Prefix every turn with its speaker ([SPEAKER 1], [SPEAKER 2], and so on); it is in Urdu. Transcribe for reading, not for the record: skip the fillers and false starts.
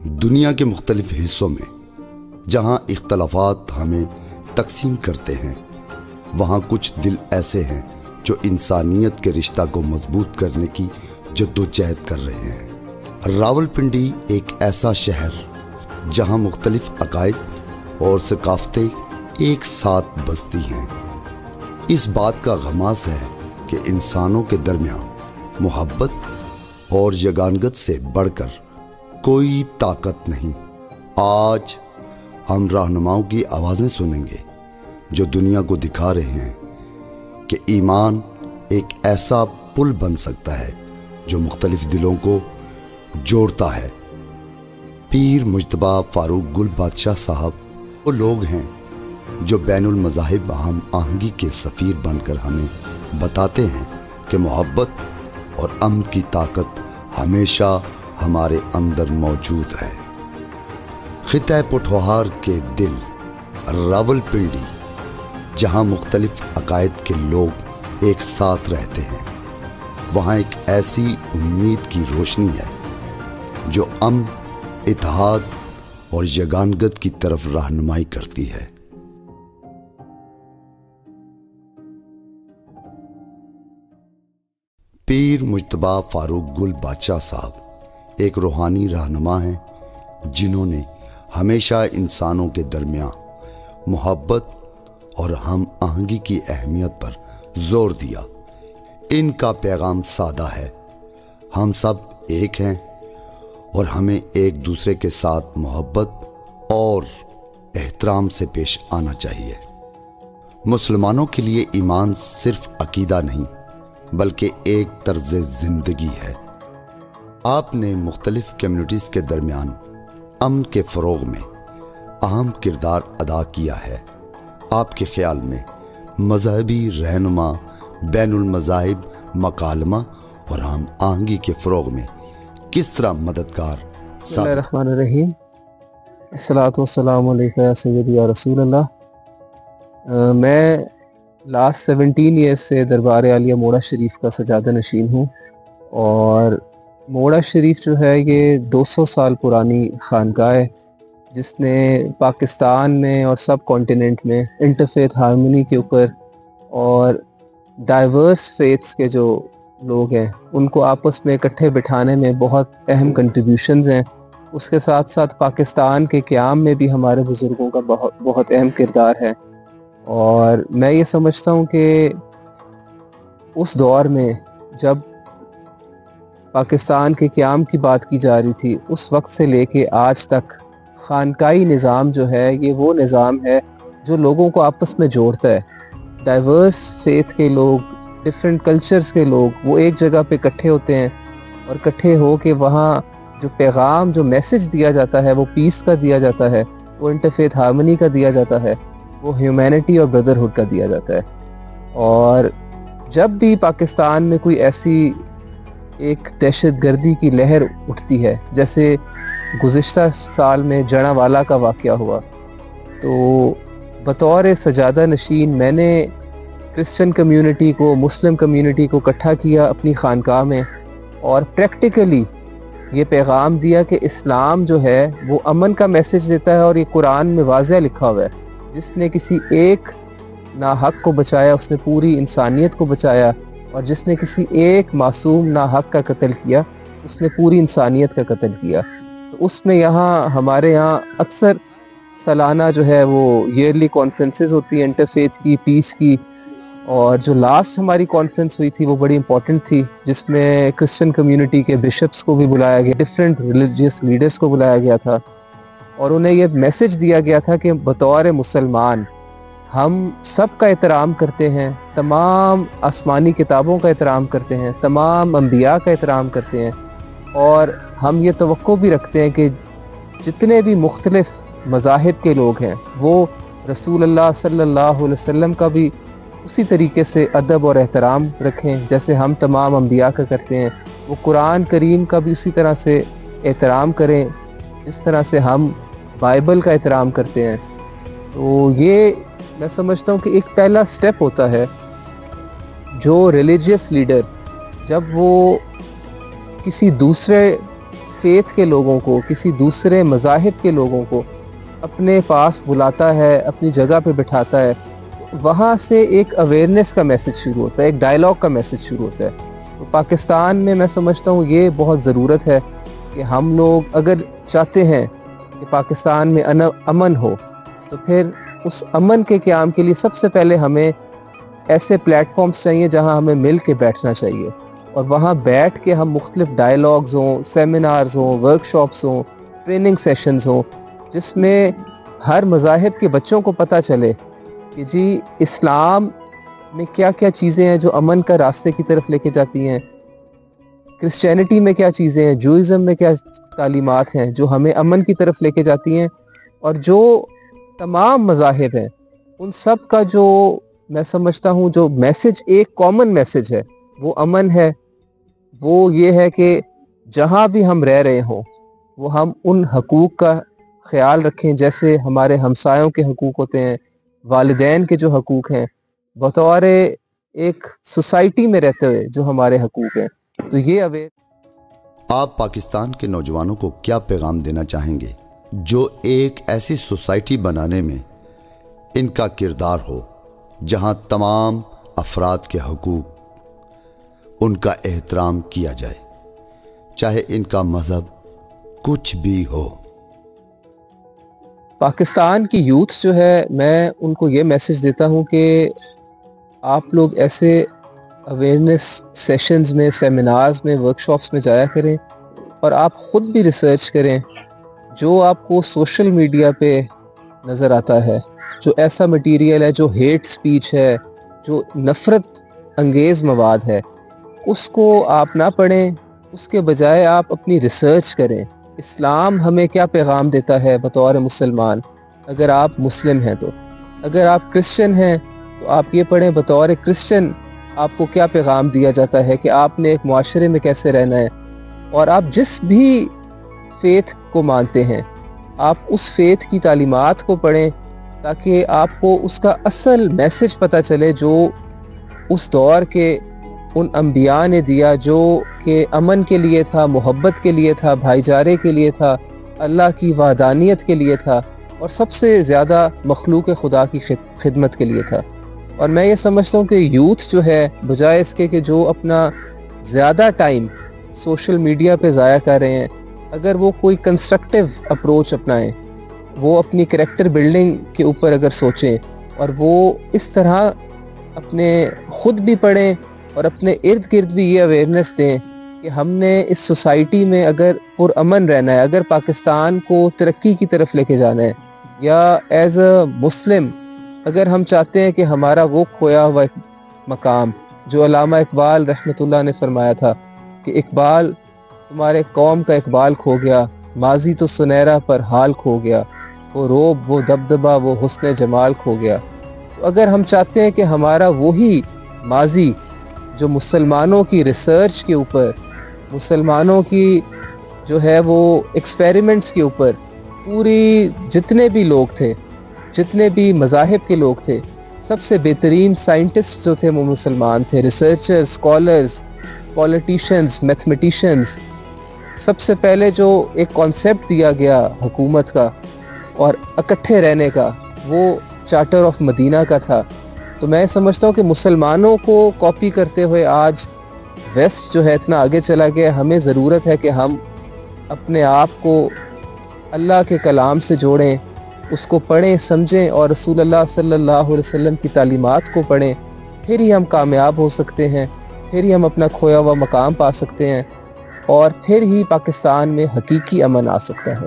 [SPEAKER 1] دنیا کے مختلف حصوں میں جہاں اختلافات ہمیں تقسیم کرتے ہیں، وہاں کچھ دل ایسے ہیں جو انسانیت کے رشتہ کو مضبوط کرنے کی جدوجہد کر رہے ہیں۔ راولپنڈی ایک ایسا شہر جہاں مختلف عقائد اور ثقافتیں ایک ساتھ بستی ہیں۔ اس بات کا غماز ہے کہ انسانوں کے درمیان محبت اور یگانگت سے بڑھ کر کوئی طاقت نہیں۔ آج ہم رہنماؤں کی آوازیں سنیں گے جو دنیا کو دکھا رہے ہیں کہ ایمان ایک ایسا پل بن سکتا ہے جو مختلف دلوں کو جوڑتا ہے۔ پیر مجتبیٰ فاروق گل بادشاہ صاحب وہ لوگ ہیں جو بین المذاہب ہم آہنگی کے سفیر بن کر ہمیں بتاتے ہیں کہ محبت اور امن کی طاقت ہمیشہ ہمارے اندر موجود ہے۔ خطہ پٹھوہار کے دل راولپنڈی، جہاں مختلف عقائد کے لوگ ایک ساتھ رہتے ہیں، وہاں ایک ایسی امید کی روشنی ہے جو امن، اتحاد اور یگانگت کی طرف رہنمائی کرتی ہے۔ پیر مجتبیٰ فاروق گل بادشاہ صاحب ایک روحانی رہنما ہیں جنہوں نے ہمیشہ انسانوں کے درمیان محبت اور ہم آہنگی کی اہمیت پر زور دیا۔ ان کا پیغام سادہ ہے: ہم سب ایک ہیں اور ہمیں ایک دوسرے کے ساتھ محبت اور احترام سے پیش آنا چاہیے۔ مسلمانوں کے لیے ایمان صرف عقیدہ نہیں بلکہ ایک طرز زندگی ہے۔ آپ نے مختلف کمیونٹیز کے درمیان امن کے فروغ میں اہم کردار ادا کیا ہے۔ آپ کے خیال میں مذہبی رہنما بین المذاہب مکالمہ اور ہم آہنگی کے فروغ میں کس طرح مددگار
[SPEAKER 2] بسم اللہ الرحمن الرحیم، الصلاۃ والسلام علیکہ یا سیدی یا رسول اللہ۔ میں لاسٹ 17 ایئرس سے دربار عالیہ موڑا شریف کا سجادہ نشین ہوں، اور موڑا شریف جو ہے یہ 200 سال پرانی خانقاہ ہے جس نے پاکستان میں اور سب کانٹیننٹ میں انٹرفیتھ ہارمونی کے اوپر اور ڈائیورس فیتھس کے جو لوگ ہیں ان کو آپس میں اکٹھے بٹھانے میں بہت اہم کنٹریبیوشنز ہیں۔ اس کے ساتھ ساتھ پاکستان کے قیام میں بھی ہمارے بزرگوں کا بہت اہم کردار ہے، اور میں یہ سمجھتا ہوں کہ اس دور میں جب پاکستان کے قیام کی بات کی جا رہی تھی، اس وقت سے لے کے آج تک خانقاہی نظام جو ہے یہ وہ نظام ہے جو لوگوں کو آپس میں جوڑتا ہے۔ ڈائیورس فیتھ کے لوگ، ڈفرینٹ کلچرز کے لوگ وہ ایک جگہ پہ اکٹھے ہوتے ہیں، اور اکٹھے ہو کے وہاں جو پیغام، جو میسج دیا جاتا ہے وہ پیس کا دیا جاتا ہے، وہ انٹرفیتھ ہارمونی کا دیا جاتا ہے، وہ ہیومینٹی اور بردرہڈ کا دیا جاتا ہے۔ اور جب بھی پاکستان میں کوئی ایسی ایک دہشت گردی کی لہر اٹھتی ہے، جیسے گزشتہ سال میں جڑا والا کا واقعہ ہوا، تو بطور سجادہ نشین میں نے کرسچن کمیونٹی کو، مسلم کمیونٹی کو اکٹھا کیا اپنی خانقاہ میں، اور پریکٹیکلی یہ پیغام دیا کہ اسلام جو ہے وہ امن کا میسج دیتا ہے، اور یہ قرآن میں واضح لکھا ہوا ہے جس نے کسی ایک ناحق کو بچایا اس نے پوری انسانیت کو بچایا، اور جس نے کسی ایک معصوم ناحق کا قتل کیا اس نے پوری انسانیت کا قتل کیا۔ تو اس میں ہمارے یہاں اکثر سالانہ جو ہے وہ ایئرلی کانفرنسز ہوتی ہیں انٹرفیتھ کی، پیس کی، اور جو لاسٹ ہماری کانفرنس ہوئی تھی وہ بڑی امپورٹنٹ تھی، جس میں کرسچن کمیونٹی کے بشپس کو بھی بلایا گیا، ڈفرینٹ ریلیجیس لیڈرز کو بلایا گیا تھا، اور انہیں یہ میسج دیا گیا تھا کہ بطور مسلمان ہم سب کا احترام کرتے ہیں، تمام آسمانی کتابوں کا احترام کرتے ہیں، تمام انبیاء کا احترام کرتے ہیں، اور ہم یہ توقع بھی رکھتے ہیں کہ جتنے بھی مختلف مذاہب کے لوگ ہیں وہ رسول اللہ صلی اللہ علیہ وسلم کا بھی اسی طریقے سے ادب اور احترام رکھیں جیسے ہم تمام انبیاء کا کرتے ہیں، وہ قرآن کریم کا بھی اسی طرح سے احترام کریں جس طرح سے ہم بائبل کا احترام کرتے ہیں۔ تو یہ میں سمجھتا ہوں کہ ایک پہلا سٹیپ ہوتا ہے جو ریلیجیس لیڈر جب وہ کسی دوسرے فیتھ کے لوگوں کو، کسی دوسرے مذاہب کے لوگوں کو اپنے پاس بلاتا ہے، اپنی جگہ پہ بٹھاتا ہے، وہاں سے ایک اویئرنیس کا میسج شروع ہوتا ہے، ایک ڈائلاگ کا میسج شروع ہوتا ہے۔ تو پاکستان میں سمجھتا ہوں یہ بہت ضرورت ہے کہ ہم لوگ اگر چاہتے ہیں کہ پاکستان میں امن ہو، تو پھر اس امن کے قیام کے لیے سب سے پہلے ہمیں ایسے پلیٹ فارمز چاہیے جہاں ہمیں مل کے بیٹھنا چاہیے، اور وہاں بیٹھ کے ہم مختلف ڈائلاگز ہوں، سیمینارز ہوں، ورک شاپس ہوں، ٹریننگ سیشنز ہوں، جس میں ہر مذاہب کے بچوں کو پتہ چلے کہ جی اسلام میں کیا کیا چیزیں ہیں جو امن کا راستے کی طرف لے کے جاتی ہیں، کرسچینٹی میں کیا چیزیں ہیں، جوئزم میں کیا تعلیمات ہیں جو ہمیں امن کی طرف لے کے جاتی ہیں، اور جو تمام مذاہب ہیں ان سب کا جو میں سمجھتا ہوں جو میسج ایک کامن میسج ہے وہ امن ہے، وہ یہ ہے کہ جہاں بھی ہم رہ رہے ہوں وہ ہم ان حقوق کا خیال رکھیں جیسے ہمارے ہمسایوں کے حقوق ہوتے ہیں، والدین کے جو حقوق ہیں، بطور ایک سوسائٹی میں رہتے ہوئے جو ہمارے حقوق ہیں۔ تو یہ
[SPEAKER 1] آپ پاکستان کے نوجوانوں کو کیا پیغام دینا چاہیں گے جو ایک ایسی سوسائٹی بنانے میں ان کا کردار ہو جہاں تمام افراد کے حقوق ان کا احترام کیا جائے، چاہے ان کا مذہب کچھ بھی ہو؟
[SPEAKER 2] پاکستان کی یوتھ جو ہے، میں ان کو یہ میسج دیتا ہوں کہ آپ لوگ ایسے اویئرنیس سیشنز میں، سیمینارز میں، ورک شاپس میں جایا کریں، اور آپ خود بھی ریسرچ کریں جو آپ کو سوشل میڈیا پہ نظر آتا ہے، جو ایسا مٹیریل ہے جو ہیٹ سپیچ ہے، جو نفرت انگیز مواد ہے، اس کو آپ نہ پڑھیں، اس کے بجائے آپ اپنی ریسرچ کریں۔ اسلام ہمیں کیا پیغام دیتا ہے بطور مسلمان، اگر آپ مسلم ہیں تو، اگر آپ کرسچن ہیں تو آپ یہ پڑھیں بطور کرسچن آپ کو کیا پیغام دیا جاتا ہے کہ آپ نے ایک معاشرے میں کیسے رہنا ہے، اور آپ جس بھی فیتھ کو مانتے ہیں آپ اس فیتھ کی تعلیمات کو پڑھیں تاکہ آپ کو اس کا اصل میسج پتہ چلے جو اس دور کے ان انبیاء نے دیا، جو کہ امن کے لیے تھا، محبت کے لیے تھا، بھائی چارے کے لیے تھا، اللہ کی وحدانیت کے لیے تھا، اور سب سے زیادہ مخلوق خدا کی خدمت کے لیے تھا۔ اور میں یہ سمجھتا ہوں کہ یوتھ جو ہے بجائے اس کے کہ جو اپنا زیادہ ٹائم سوشل میڈیا پہ ضائع کر رہے ہیں، اگر وہ کوئی کنسٹرکٹیو اپروچ اپنائیں، وہ اپنی کریکٹر بلڈنگ کے اوپر اگر سوچیں، اور وہ اس طرح اپنے خود بھی پڑھیں اور اپنے ارد گرد بھی یہ اویئرنیس دیں کہ ہم نے اس سوسائٹی میں اگر پرامن رہنا ہے، اگر پاکستان کو ترقی کی طرف لے کے جانا ہے، یا ایز اے مسلم اگر ہم چاہتے ہیں کہ ہمارا وہ کھویا ہوا ایک مقام جو علامہ اقبال رحمۃ اللہ نے فرمایا تھا کہ اقبال تمہارے قوم کا اقبال کھو گیا، ماضی تو سنہرا پر حال کھو گیا، وہ روب وہ دبدبا وہ حسن جمال کھو گیا۔ تو اگر ہم چاہتے ہیں کہ ہمارا وہی ماضی جو مسلمانوں کی ریسرچ کے اوپر، مسلمانوں کی جو ہے وہ ایکسپیریمنٹس کے اوپر، پوری جتنے بھی لوگ تھے، جتنے بھی مذاہب کے لوگ تھے، سب سے بہترین سائنٹسٹ جو تھے وہ مسلمان تھے، ریسرچرز، اسکالرز، پولیٹیشنز، میتھمیٹیشنز۔ سب سے پہلے جو ایک کانسیپٹ دیا گیا حکومت کا اور اکٹھے رہنے کا، وہ چارٹر آف مدینہ کا تھا۔ تو میں سمجھتا ہوں کہ مسلمانوں کو کاپی کرتے ہوئے آج ویسٹ جو ہے اتنا آگے چلا گیا، ہمیں ضرورت ہے کہ ہم اپنے آپ کو اللہ کے کلام سے جوڑیں، اس کو پڑھیں، سمجھیں، اور رسول اللہ صلی اللہ علیہ وسلم کی تعلیمات کو پڑھیں، پھر ہی ہم کامیاب ہو سکتے ہیں، پھر ہی ہم اپنا کھویا ہوا مقام پا سکتے ہیں، اور پھر ہی پاکستان میں حقیقی امن آ سکتا ہے۔